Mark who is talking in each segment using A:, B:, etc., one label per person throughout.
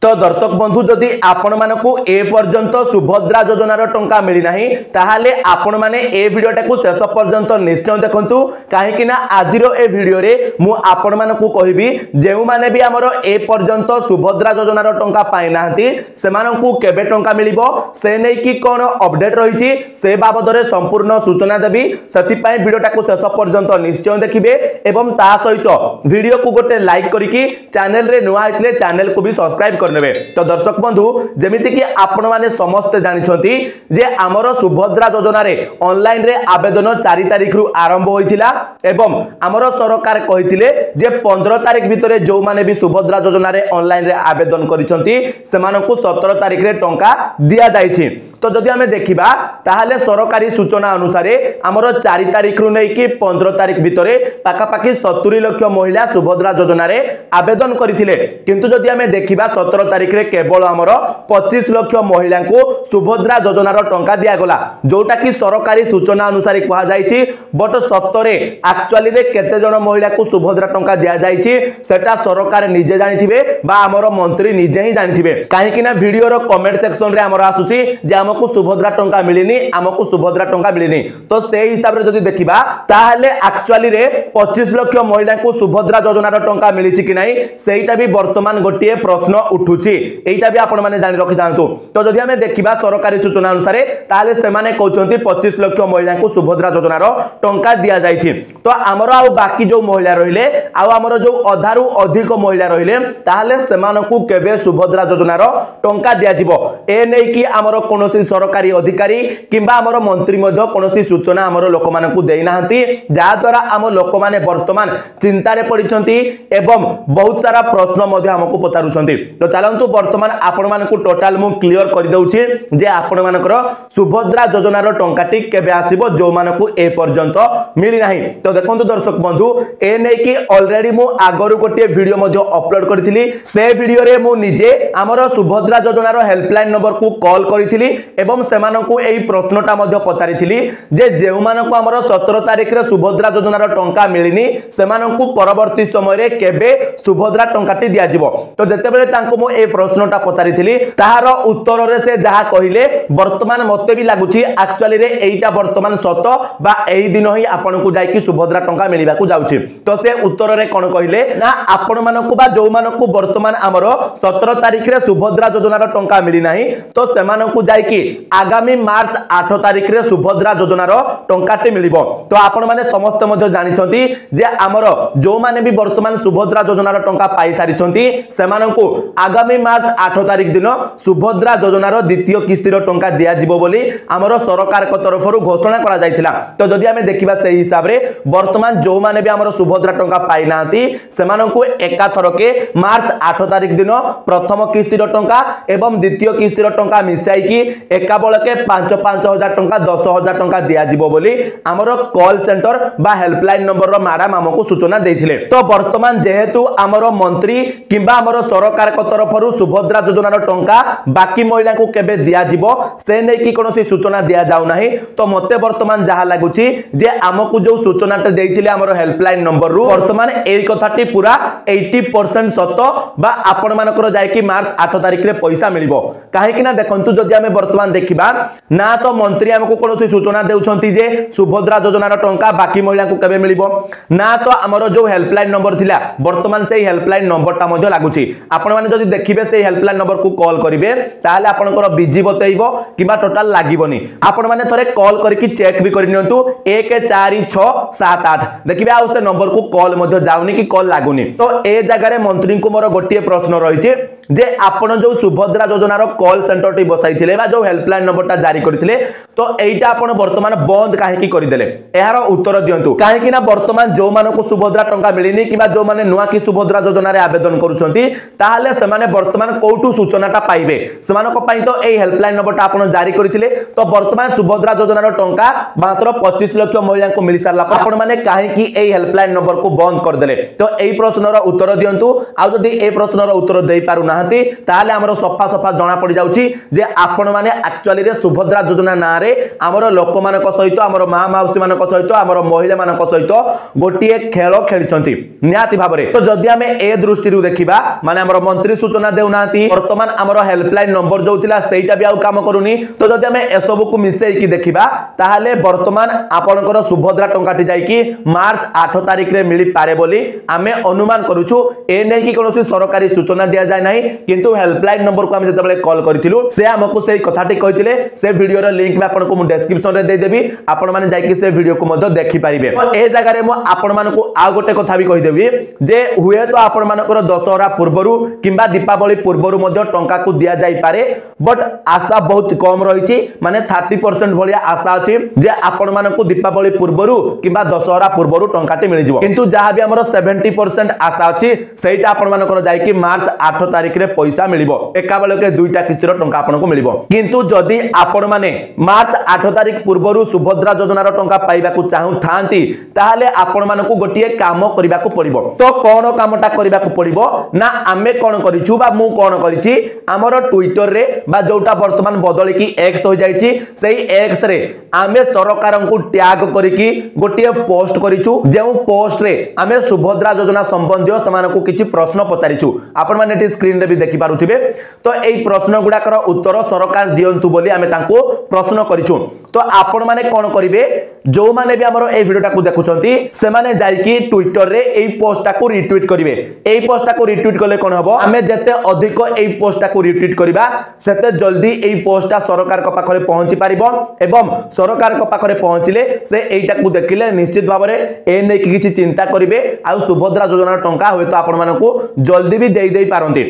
A: तो दर्शक बंधु जदि आपण मानकु ए पर्यंत सुभद्रा योजनार टंका मिली नाही ताहाले आपण माने ए वीडियोटा को शेष पर्यंत निश्चय देखंतु काहेकि ना आजिरो ए वीडियो रे मु आपण मानकु कहिबी जेउ माने भी हमर ए पर्यंत सुभद्रा योजनार टंका पाइ नाहंती सेमानकु केबे टंका मिलिबो से नै कि कोन अपडेट रहिछि से बाबद रे संपूर्ण सूचना देबी सति पय वीडियोटा को शेष पर्यंत निश्चय देखिबे एवं ता सहित वीडियो को गोटे लाइक करिकि चैनल रे नुआ आइतले चैनल को भी सब्सक्राइब कर नेबे। तो दर्शक बंधु जमिति कि आपण माने समस्त जानिछंती जे हमर सुभद्रा योजना रे ऑनलाइन रे आवेदन 4 तारिख रु आरंभ होइथिला एवं हमर सरकार कहिथिले जे 15 तारिख भितरे जो माने भी सुभद्रा योजना रे ऑनलाइन रे आवेदन करिसंती सेमानकु 17 तारिख रे टंका दिया जाइछि। तो जदि हमें देखिबा ताहाले सरकारी सूचना अनुसार हमर 4 तारिख रु नै कि 15 तारिख भितरे पाखापाखि 70 लाख महिला सुभद्रा योजना रे आवेदन करिथिले किंतु जदि हमें देखिबा 17 तारिख रे केवल हमर 25 लाख महिला को सुभद्रा योजना रो टंका दिया गला जोटा कि सरकारी सूचना अनुसार कहा जायछि बट सत्तरे एक्चुअली रे केते जण महिला को सुभद्रा टंका दिया जायछि सेटा सरकार निजे जानिथिबे बा हमर मंत्री निजे ही जानिथिबे काहे कि ना वीडियो रो कमेंट सेक्शन रे हमर आसुछि जे हमकु सुभद्रा टंका मिलिनी हमकु सुभद्रा टंका मिलिनी तो से हिसाब रे जदि देखिबा ताहाले एक्चुअली रे 25 लाख महिला को सुभद्रा योजना रो टंका मिलिछि कि नाही सेटा भी वर्तमान गोटिए प्रश्न उठुछि एटा भी आपण माने जानि रखि जांतु। तो जदि हमें देखिबा सरकारी सूचना अनुसार ताले से माने कहउछंती 25 लाख महिला को सुभद्रा योजना रो टंका दिया जायछि। तो हमर आ बाकी जो महिला रहिले आ हमर जो अधारु अधिक महिला रहिले ताले सेमानकु केबे सुभद्रा योजना रो टंका दिया जिवो ए नै कि हमर कोनोसी सरकारी अधिकारी किंबा हमर मंत्री मध्य कोनोसी सूचना हमर लोक मानकु देइ नाहंती जा द्वारा हम लोक माने वर्तमान चिंता रे पडिछंती एवं बहुत सारा प्रश्न मध्य हमकु पचारुछंती। तो चलंतु वर्तमान आपण मानकु टोटल मु क्लियर कर दउछि जे आपण मानकर सुभद्रा योजना रो टंकाटी केबे आसीबो जो मानकु ए पर्यंत मिली नाही। तो देखंतु दर्शक बंधु ए नै कि ऑलरेडी मु आगरु गोटे वीडियो मध्य अपलोड करथिली से वीडियो रे मु निजे हमर सुभद्रा योजना रो हेल्पलाइन नंबर को कॉल करथिली एवं सेमानकु एई प्रश्नटा मध्य पचारिथिली जे जेउ मानकु हमर 17 तारिख रे सुभद्रा योजना रो टंका मिलिनी सेमानकु परवर्ती समय रे केबे सुभद्रा टंकाटी दिया जिवो। तो जते बेले तांको मु ए प्रश्नटा पचारिथिली ताहार उत्तर रे से जहा कहिले वर्तमान मते भी लागुची एक्चुअली रे एईटा वर्तमान सत बा एई दिन ही आपनकु जाई कि सुभद्रा टंका मिलिबा को जाउची। तो से उत्तर रे कोन कहिले ना आपण मानकु बा जो मानकु वर्तमान हमर 17 तारिख रे सुभद्रा योजना रो टंका मिली नाही तो सेमानकु जाई कि आगामी मार्च 8 तारिख रे सुभद्रा योजना रो टंकाटे मिलिबो। तो आपण माने समस्त मध्ये जानि छथि जे हमर जो माने भी वर्तमान सुभद्रा योजना रो टंका पाई सारि छथि सेमानकु आगामी मार्च 8 तारिख दिन सुभद्रा योजनार द्वितीय किस्तिर टंका दिया जिवो बोली हमर सरकार को तरफरु घोषणा करा जायतिला। तो जदि हमें देखिबा से हिसाब रे वर्तमान जो माने भी हमर सुभद्रा टंका पाई नांती सेमानकु एका थरके मार्च 8 तारिख दिन प्रथम किस्तिर टंका एवं द्वितीय किस्तिर टंका मिसाई कि एका बळके 5-5 हजार टंका 10 हजार टंका दिया जिवो बोली हमर कॉल सेंटर बा हेल्पलाइन नंबर रो मैडम हमकु सूचना देथिले। तो वर्तमान जेहेतु हमर मंत्री किबा हमर सरकार को तरफरु सुभद्रा योजनार टंका बाकी महिला को केबे दिया जिवो से नै कि कोनोसी सूचना दिया जाउ नाही। तो मते वर्तमान जहा लागुची जे हमकु जो सूचनाटे देइथिले हमर हेल्पलाइन नंबर रु वर्तमान एई कथाटी पूरा 80% सत बा आपण मानकर जाय कि मार्च 8 तारिख रे पैसा मिलिबो काहे कि ना देखंतु जदि हमें वर्तमान देखिबा ना तो मंत्री हमकु कोनोसी सूचना देउछंती जे सुभद्रा योजनार टंका बाकी महिला को केबे मिलिबो ना तो हमर जो हेल्पलाइन नंबर थिला वर्तमान से हेल्पलाइन नंबरटा मध्ये लागुची। आपण माने जदि देखिबे से हेल्पलाइन नंबर को कॉल करिवे ताले आपनकर बिजी बतैबो किबा टोटल लागिबोनी आपण माने थरे कॉल करके चेक भी करिनियंतु 14678 देखिबे आ से नंबर को कॉल मध्ये जाउनी कि कॉल लागुनी। तो ए जगह रे मंत्री को मोर गोटिए प्रश्न रहिছে जे आपण जो सुभद्रा योजनार कॉल सेंटर टी बसाइथिले बा जो हेल्पलाइन नंबरटा जारी करथिले तो एइटा आपण वर्तमान बंद काहे की करिदेले एहार उत्तर दियंतु काहे कि ना वर्तमान जो मानको सुभद्रा टंका मिलिनी किबा जो माने नुवा की सुभद्रा योजना रे आवेदन करूछंती ताहाले से माने वर्तमान कोठू सूचनाटा पाइबे सेमानको पई तो एई हेल्पलाइन नंबरटा आपण जारी करथिले। तो वर्तमान सुभद्रा योजनार टंका मात्र 25 लाख महिला को मिली सारला आपण माने काहे की एई हेल्पलाइन नंबर को बंद कर देले। तो एई प्रश्नर उत्तर दियंतु आ जदी एई प्रश्नर उत्तर देई पारु ना नाहांती ताहाले हमरो सफा सफा जणा पड़ जाउची जे आपण माने एक्चुअली रे सुभद्रा योजना ना रे हमरो लोक मानक सहित हमरो मां माउसी मानक सहित हमरो महिला मानक सहित गोटिए खेल खेलिचंती निहाती भाबरे। तो जदि हमें ए दृष्टि रु देखिबा माने हमरो मंत्री सूचना देउनांती वर्तमान हमरो हेल्पलाइन नंबर जो थिला सेटा भी आ काम करूनी। तो जदि हमें ए सब को मिसेई की देखिबा ताहाले वर्तमान आपनकर सुभद्रा टंकाटी जाई कि मार्च 8 तारिख रे मिली पारे बोली हमें अनुमान करूछु। ए नै कि कोनोसी सरकारी सूचना दिया जाय नाही किंतु हेल्पलाइन नंबर को हम जतबेले कॉल करथिलु से हमकु से कथाटी कहिथिले से वीडियो रो लिंक में आपनको मु डिस्क्रिप्शन रे दे देबी आपण माने जाई कि से वीडियो को मध्य देखि परिबे। तो ए जगह रे मु आपण मानको आ गोटे कथा भी कहि देबी जे हुए तो आपण मानकर दशहरा पूर्वरु किंबा दीपावली पूर्वरु मध्य टंका को दिया जाई पारे बट आशा बहुत कम रहिछि माने 30% भलिया आशा अछि जे आपण मानको दीपावली पूर्वरु किंबा दशहरा पूर्वरु टंकाटी मिलि जिवो किंतु जहां भी हमरो 70% आशा अछि सेटा आपण मानकर जाई कि मार्च 8 तारिख रे पैसा मिलिबो एका बेले के दुईटा किस्तिर टंका आपनको मिलिबो। किंतु जदि आपण माने मार्च 8 तारिख पूर्वरु सुभद्रा योजना रो टंका पाइबा को चाहू थांती ताहाले आपण मानको गोटिए काम करिबा को पड़िबो। तो कोन कामटा करिबा को पड़िबो ना आमे कोन करिछु बा मु कोन करिछि हमरो ट्विटर रे बा जोटा वर्तमान बदली की एक्स हो जाईछि सेही एक्स रे आमे सरकारन को टैग करिकि गोटिए पोस्ट करिछु जे पोस्ट रे आमे सुभद्रा योजना संबंधी समान को किछि प्रश्न पचारिछु आपण माने टी स्क्रीन रे भी देखि पारुथिबे। तो एई प्रश्न गुडा कर उत्तर सरकार दियंतु बोली आमे तांको प्रश्न करिछु। तो आपण माने कोन करिवे जो माने भी हमरो ए वीडियोटा को देखुछंती से माने जाई कि ट्विटर रे एई पोस्टटा को रिट्वीट करिवे। एई पोस्टटा को रिट्वीट करले कोन हबो आमे जते अधिक एई पोस्टटा को रिट्वीट करिबा सेते जल्दी एई पोस्टटा सरकार को पाखरे पहुंची पारिबो एवं सरकार को पाखरे पहुंचिले से एईटा को देखिले निश्चित भाबरे ए नै कि किछि चिंता करिवे आ सुभद्रा योजना टंका होय तो आपण मानको जल्दी भी देई पारंती।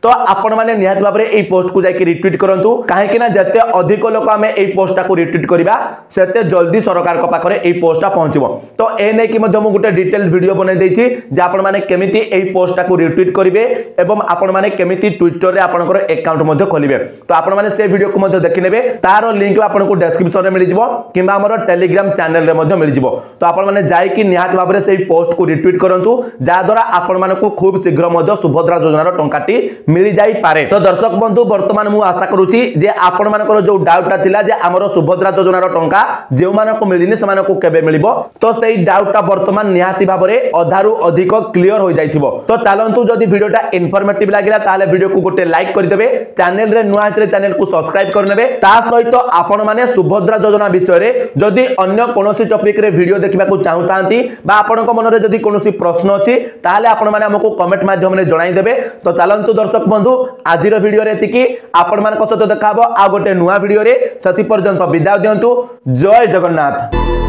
A: तो आपण माने निहात भाबरे एई पोस्ट को जाई कि रिट्वीट करंतु काहे कि ना जते अधिक लोक हमें एई पोस्टटा को रिट्वीट करिबा सेते जल्दी सरकार को पाखरे एई पोस्टटा पहुंचबो। तो ए नै कि मध्य मु गुटे डिटेल वीडियो बनै दैछि जे आपण माने केमिति एई पोस्टटा को रिट्वीट करिवे एवं आपण माने केमिति ट्विटर रे आपनकर अकाउंट मध्य खोलिबे। तो आपण माने से वीडियो को मध्य देखि नेबे तारो लिंक आपनको डिस्क्रिप्शन रे मिलि जिवो किबा हमर टेलीग्राम चैनल रे मध्य मिलि जिवो। तो आपण माने जाई कि निहात भाबरे सेई पोस्ट को रिट्वीट करंतु जा द्वारा आपण मानको खूब शीघ्र मध्य सुभद्रा योजना रो टंकाटी मिलि जाई पारे। तो दर्शक बंधु वर्तमान मु आशा करूची जे आपण मानकर जो डाउटटा थिला जे हमरो सुभद्रा योजना रो टंका जेउ मानको मिलिनी से मानको केबे मिलिबो तो सेई डाउटटा वर्तमान निहाती भाबरे अधारु अधिक क्लियर हो जाइथिबो। तो चलंतु जदि वीडियोटा इन्फॉर्मेटिव लागिला ताले वीडियो को गोटे लाइक कर देबे चैनल रे नुआ हितरे चैनल को सब्सक्राइब कर नेबे ता सहित आपण माने सुभद्रा योजना विषय रे जदि अन्य कोनोसी टॉपिक रे वीडियो देखिबा को चाहतांती बा आपनको मन रे जदि कोनोसी प्रश्न अछि ताले आपण माने हमको कमेंट माध्यम रे जणाई देबे। तो चलंतु दर्शक बंधु आजिर वीडियो रे एतिकी आपण मानक सहित देखाबो आ गोटे नुआ वीडियो रे सति पर्यंत विदाय दियंतु। जय जगन्नाथ।